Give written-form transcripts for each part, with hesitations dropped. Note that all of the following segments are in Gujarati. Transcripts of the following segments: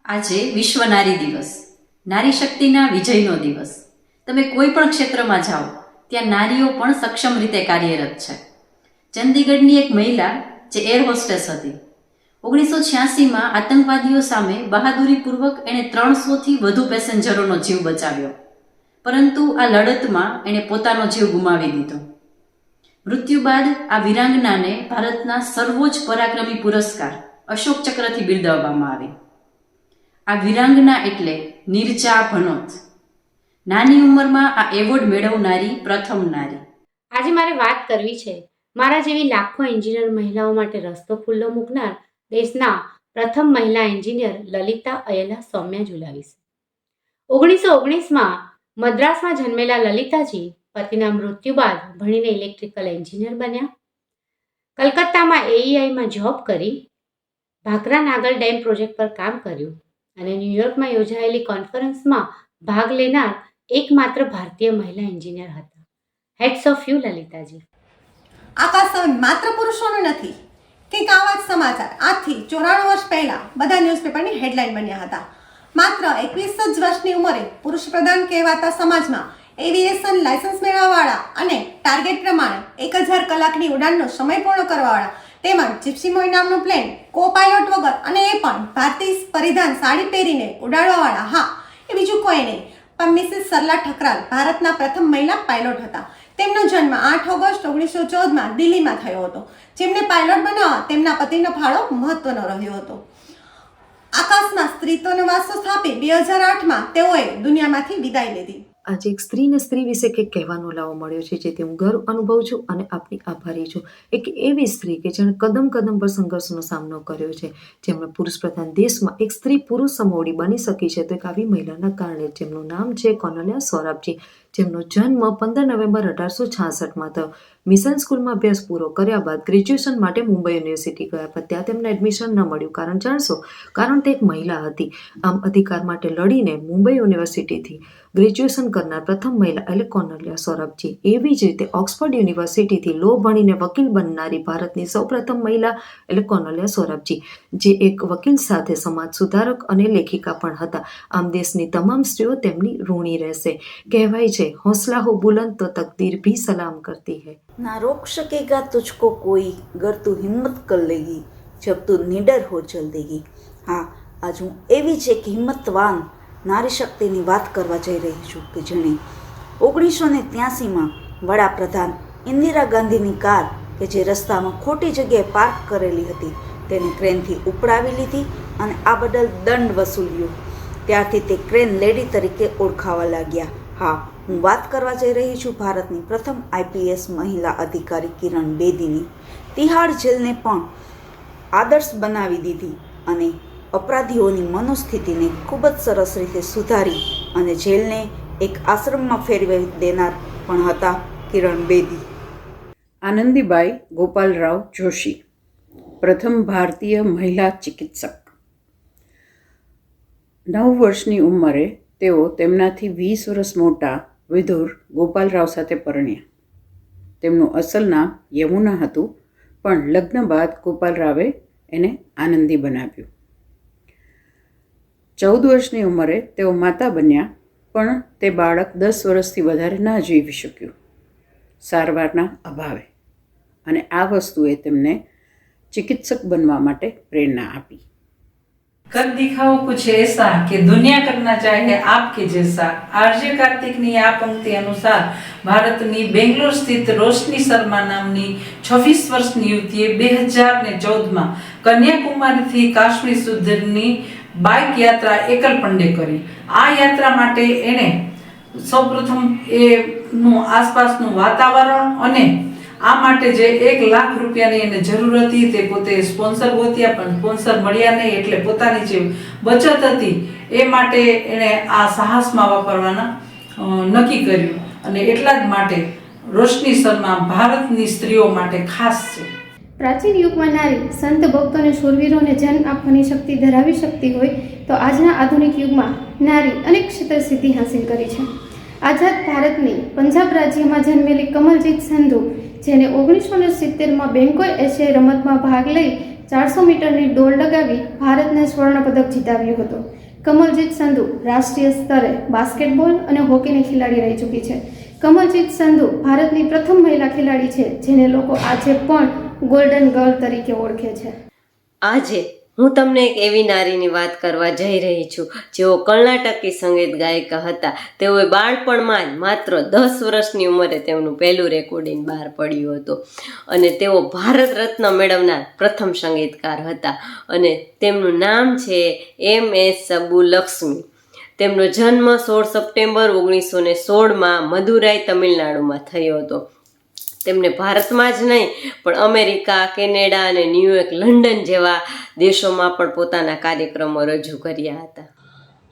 આજે વિશ્વ નારી દિવસ, નારી શક્તિના વિજયનો દિવસ. તમે કોઈ પણ ક્ષેત્રમાં જાઓ ત્યાં નારીઓ પણ સક્ષમ રીતે કાર્યરત છે. ચંદીગઢની એક મહિલા જે એર હોસ્ટેસ હતી, 1986માં આતંકવાદીઓ સામે બહાદુરીપૂર્વક એણે 300થી વધુ પેસેન્જરોનો જીવ બચાવ્યો, પરંતુ આ લડતમાં એણે પોતાનો જીવ ગુમાવી દીધો. મૃત્યુ બાદ આ વીરાંગનાને ભારતના સર્વોચ્ચ પરાક્રમી પુરસ્કાર અશોક ચક્રથી બિરદાવવામાં આવી. આ વીરાંગના એટલે નિર્જા ભનોત. નાની ઉંમરમાં આ એવોર્ડ મેળવનારી પ્રથમ નારી. આજે મારે વાત કરવી છે મારા જેવી લાખો એન્જિનિયર મહિલાઓ માટે રસ્તો ખુલ્લો મૂકનાર દેશના પ્રથમ મહિલા એન્જિનિયર લલિતા અયલા સૌમ્યા જુલા વિશે. 1919માં મદ્રાસમાં જન્મેલા લલિતાજી પતિના મૃત્યુ બાદ ભણીને ઇલેક્ટ્રિકલ એન્જિનિયર બન્યા. કલકત્તામાં એઈઆઈમાં જોબ કરી, ભાખરા નાગલ ડેમ પ્રોજેક્ટ પર કામ કર્યું અને ન્યૂયોર્કમાં યોજાયેલી કોન્ફરન્સમાં ભાગ લેનાર એકમાત્ર ભારતીય મહિલા એન્જિનિયર હતા. Hats off you Lalitaji. આકાશ માત્ર પુરુષોનું નથી. કંઈક આવા જ સમાચાર આજથી 94 વર્ષ પહેલા બધા ન્યૂઝપેપરની હેડલાઇન બન્યા હતા. માત્ર 21 જ વર્ષની ઉંમરે પુરુષ પ્રધાન કહેવાતા સમાજમાં એવિએશન લાયસન્સ મેળવવાવાળા અને ટાર્ગેટ પ્રમાણે 1000 કલાકની ઉડાનનો સમય પૂર્ણ કરવાવાળા, તેમજ જીપ્સીમોય નામનું પ્લેન કો પાયલોટ વગર, અને એ પણ ભારતીય પરિધાન સાડી પહેરીને ઉડાડવાવાળા. હા, એ બીજું કોઈ નહીં પણ મિસિસ સરલા ઠકરાલ ભારતના પ્રથમ મહિલા પાયલોટ હતા. તેમનો જન્મ 8 ઓગસ્ટ 1914માં દિલ્હીમાં થયો હતો. જેમને પાયલોટ બનાવવા તેમના પતિનો ફાળો મહત્વનો રહ્યો હતો. આકાશમાં સ્ત્રીત્વનો વારસો સ્થાપી 2008માં તેઓએ દુનિયામાંથી વિદાય લીધી. આજે એક સ્ત્રીને સ્ત્રી વિશે કંઈક કહેવાનો લાવો મળ્યો છે, જેથી હું ગર્વ અનુભવું છું અને આપની આભારી છું. એક એવી સ્ત્રી કે જેણે કદમ કદમ પર સંઘર્ષનો સામનો કર્યો છે, જેમણે પુરુષ પ્રધાન દેશમાં એક સ્ત્રી પુરુષ સમોવડી બની શકી છે, તો એક આવી મહિલાના કારણે, જેમનું નામ છે કોનલિયા સોરાબજી, જેમનો જન્મ 15 નવેમ્બર 1866માં થયો. મિશન સ્કૂલમાં અભ્યાસ પૂરો કર્યા બાદ ગ્રેજ્યુએશન માટે મુંબઈ યુનિવર્સિટી ગયા, પણ ત્યાં તેમને એડમિશન ન મળ્યું. કારણ જાણશો? કારણ તે એક મહિલા હતી. આમ અધિકાર માટે લડીને મુંબઈ યુનિવર્સિટીથી ગ્રેજ્યુએશન કરનાર પ્રથમ મહિલા એટલે કોનલિયા સોરાબજી. એવી જ રીતે ઓક્સફર્ડ યુનિવર્સિટીથી લો ભણીને વકીલ બનનારી ભારતની સૌપ્રથમ મહિલા એટલે કોનલિયા સોરાબજી, જે એક વકીલ સાથે સમાજ સુધારક અને લેખિકા પણ હતા. આમ દેશની તમામ સ્ત્રીઓ તેમની ઋણી રહેશે. કહેવાય છે, હોંસલા હો બુલંદ તો તકદીર भी સલામ કરતી है. ना रोक सकेगा तुझको कोई गर तू हिम्मत कर लेगी जब तू निडर हो चल देगी. હા, આજ હું એવી જ એક હિંમતવાન નારી શક્તિની વાત કરવા જઈ રહી છું કે જેણે 1983માં વડાપ્રધાન ઇન્દિરા ગાંધીની કાર કે જે રસ્તામાં ખોટી જગ્યાએ પાર્ક કરેલી હતી તેને ક્રેનથી ઉપડાવી લીધી અને આ બદલ દંડ વસૂલ્યો. ત્યારથી તે ક્રેન લેડી તરીકે ઓળખાવા લાગ્યા. હા, હું વાત કરવા જઈ રહી છું ભારતની પ્રથમ આઈપીએસ મહિલા અધિકારી કિરણ બેદીની. તિહાડ જેલને પણ આદર્શ બનાવી દીધી અને અપરાધીઓની મનોસ્થિતિને ખૂબ જ સરસ રીતે સુધારી અને જેલને એક આશ્રમમાં ફેરવી દેનાર પણ હતા કિરણ બેદી. આનંદીબાઈ ગોપાલરાવ જોશી, પ્રથમ ભારતીય મહિલા ચિકિત્સક. 9 વર્ષની ઉંમરે તેઓ તેમનાથી 20 વર્ષ મોટા વિદુર ગોપાલરાવ સાથે પરણ્યા. તેમનું અસલ નામ યમુના હતું, પણ લગ્ન બાદ ગોપાલરાવે એને આનંદી બનાવ્યું. 14 વર્ષની ઉંમરે તેઓ માતા બન્યા, પણ તે બાળક 10 વર્ષથી વધારે ના જીવી શક્યું સારવારના અભાવે, અને આ વસ્તુએ તેમને ચિકિત્સક બનવા માટે પ્રેરણા આપી. कर दिखाओ कुछ ऐसा कि दुनिया करना चाहे आपके जैसा. आरजे કાર્તિકની આ પંક્તિ અનુસાર ભારતની બેંગ્લોર સ્થિત રોશની શર્મા નામની 26 વર્ષની યુવતીએ 2014માં કન્યાકુમારીથી કાશ્મીર સુધીની બાઇક યાત્રા એકલ પંડે કરી. આ યાત્રા માટે એણે સૌપ્રથમ એનું આસપાસનું વાતાવરણ અને આ માટે જે 1 લાખ રૂપિયાની એને જરૂર હતી તે પોતે સ્પોન્સર ગોત્યા, પણ સ્પોન્સર મળ્યા નહીં. એટલે પોતાની જે બચત હતી એ માટે એણે આ સાહસમાં વાપરવાના નક્કી કર્યું, અને એટલા જ માટે રોશની શર્મા ભારતની સ્ત્રીઓ માટે ખાસ છે. પ્રાચીન યુગમાં નારી સંત ભક્તો અને શૂરવીરોને જન્મ આપવાની શક્તિ ધરાવી શકતી હોય તો આજના આધુનિક યુગમાં નારી અનેક ક્ષેત્રે સિદ્ધિ હાંસિલ કરી છે. આઝાદ ભારતની પંજાબ રાજ્યમાં જન્મેલી કમલજીત સંધુ, જેને 1970માં બેંકોક એશિયાઈ રમતમાં ભાગ લઈ 400 મીટરની દોડ લગાવી ભારતને સ્વર્ણપદક જીતાવ્યો હતો. કમલજીત સંધુ રાષ્ટ્રીય સ્તરે બાસ્કેટબોલ અને હોકીની ખેલાડી રહી ચૂકી છે. કમલજીત સંધુ ભારતની પ્રથમ મહિલા ખેલાડી છે જેને લોકો આજે પણ ગોલ્ડન ગર્લ તરીકે ઓળખે છે. આજે હું તમને એક એવી નારીની વાત કરવા જઈ રહી છું જેઓ કર્ણાટકી સંગીત ગાયિકા હતા. તેઓએ બાળપણમાં જ માત્ર 10 વર્ષની ઉંમરે તેમનું પહેલું રેકોર્ડિંગ બહાર પડ્યું હતું અને તેઓ ભારત રત્ન મેળવનાર પ્રથમ સંગીતકાર હતા અને તેમનું નામ છે MS સબ્બુલક્ષ્મી. તેમનો જન્મ 16 સપ્ટેમ્બર 1916માં મદુરાઈ તમિલનાડુમાં થયો હતો. તેમને ભારતમાં જ નહીં પણ અમેરિકા, કેનેડા અને ન્યૂયોર્ક, લંડન જેવા દેશોમાં પણ પોતાના કાર્યક્રમો રજૂ કર્યા હતા.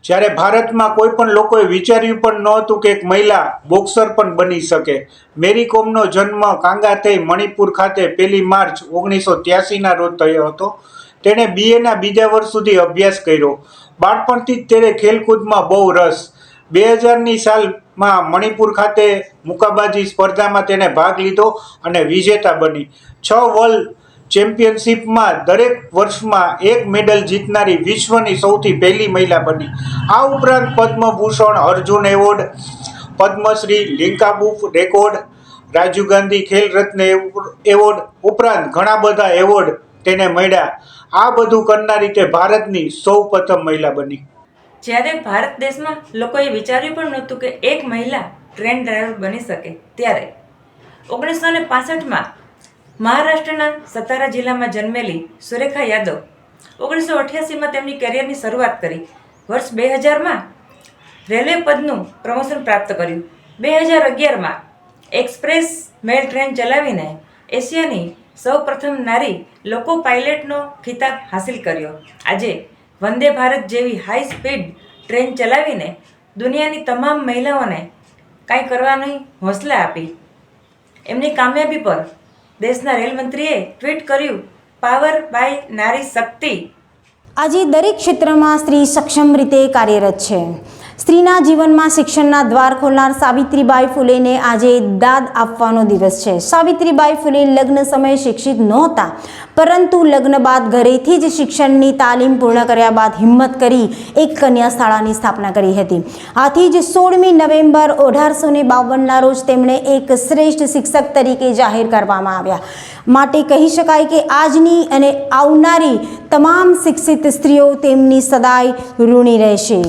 જ્યારે ભારતમાં કોઈ પણ લોકોએ વિચાર્યું પણ નહોતું કે એક મહિલા બોક્સર પણ બની શકે. મેરી કોમનો જન્મ કાંગાથઈ, મણિપુર ખાતે 1 માર્ચ 1983ના રોજ થયો હતો. તેણે BAના બીજા વર્ષ સુધી અભ્યાસ કર્યો. બાળપણથી જ તેને ખેલકૂદમાં બહુ રસ. 2000ની સાલમાં મણિપુર ખાતે મુક્કાબાજી સ્પર્ધામાં તેને ભાગ લીધો અને વિજેતા બની. 6 વર્લ્ડ ચેમ્પિયનશિપમાં દરેક વર્ષમાં 1 મેડલ જીતનારી વિશ્વની સૌથી પહેલી મહિલા બની. આ ઉપરાંત Padma Bhushan, Arjun award, Padma Shri, Limca book record, Rajiv Gandhi Khel Ratna award ઉપરાંત ઘણા બધા એવોર્ડ તેને મળ્યા. આ બધું કરનારી તે ભારતની સૌ પ્રથમ મહિલા બની. જ્યારે ભારત દેશમાં લોકોએ વિચાર્યું પણ નહોતું કે એક મહિલા ટ્રેન ડ્રાઈવર બની શકે ત્યારે 1965માં મહારાષ્ટ્રના સતારા જિલ્લામાં જન્મેલી સુરેખા યાદવ 1988માં તેમની કરિયરની શરૂઆત કરી. વર્ષ 2000માં રેલવે પદનું પ્રમોશન પ્રાપ્ત કર્યું. 2011માં એક્સપ્રેસ મેલ ટ્રેન ચલાવીને એશિયાની સૌ પ્રથમ નારી લોકો પાયલટનો ખિતાબ હાંસિલ કર્યો. આજે વંદે ભારત જેવી હાઈ સ્પીડ ટ્રેન ચલાવીને દુનિયાની તમામ મહિલાઓને કાંઈ કરવાની હોંસલા આપી. એમની કામયાબી પર દેશના રેલમંત્રીએ ટ્વીટ કર્યું, પાવર બાય નારી શક્તિ. આજે દરેક ક્ષેત્રમાં સ્ત્રી સક્ષમ રીતે કાર્યરત છે. સ્ત્રીના જીવનમાં શિક્ષણના દ્વાર ખોલનાર સાવિત્રીબાઈ ફૂલેને આજે દાદ આપવાનો દિવસ છે. સાવિત્રીબાઈ ફૂલે લગ્ન સમયે શિક્ષિત નહોતા, પરંતુ લગ્ન બાદ ઘરેથી જ શિક્ષણની તાલીમ પૂર્ણ કર્યા બાદ હિંમત કરી એક કન્યા શાળાની સ્થાપના કરી હતી. આથી જ 16મી નવેમ્બર 1852ના રોજ તેમણે એક શ્રેષ્ઠ શિક્ષક તરીકે જાહેર કરવામાં આવ્યા. માટે કહી શકાય કે આજની અને આવનારી તમામ શિક્ષિત સ્ત્રીઓ તેમની સદાય ઋણી રહેશે.